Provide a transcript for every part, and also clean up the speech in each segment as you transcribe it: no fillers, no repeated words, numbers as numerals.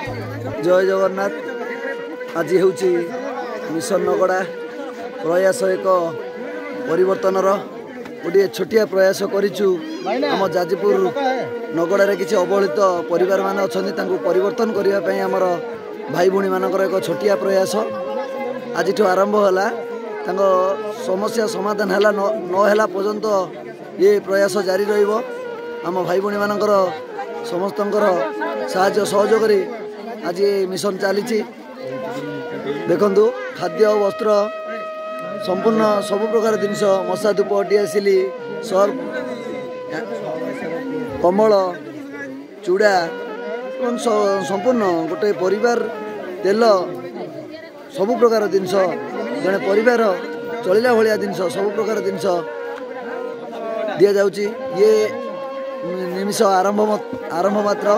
जय जगन्नाथ। आज हूँ मिशन नगड़ा प्रयास एक परिवर्तन गोटे छोटिया प्रयास करूँ आम जाजपुर नगड़े किसी अवहेलित परिवार मान अच्छा परिवर्तन करने आमर भाई भूणी मानकर एक छोटिया प्रयास आज आरंभ है समस्या समाधान है नहला पर्यंत ये प्रयास जारी रम भाई भूणी मानकर समस्त साहाय्य सहयोग आज मिशन चली देखु खाद्य वस्त्र संपूर्ण सब प्रकार जिनस मशा धूप डीएसिली सर्फ कमल चूड़ा संपूर्ण गोटे परिवार तेल सब प्रकार जिनस जड़े परिवार चलला भाया जिनस सब प्रकार जिनस दि जाऊँगी ये निमिष आरंभ मात्र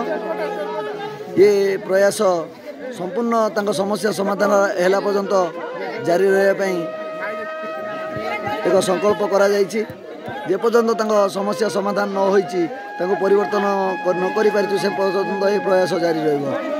ये प्रयास संपूर्ण तांको समस्या समाधान है पर्यंत जारी रही एक संकल्प करा जे पर्यंत समस्या समाधान न होइछि परिवर्तन न करि पारिछु से पर्यंत ये प्रयास जारी रहिबो।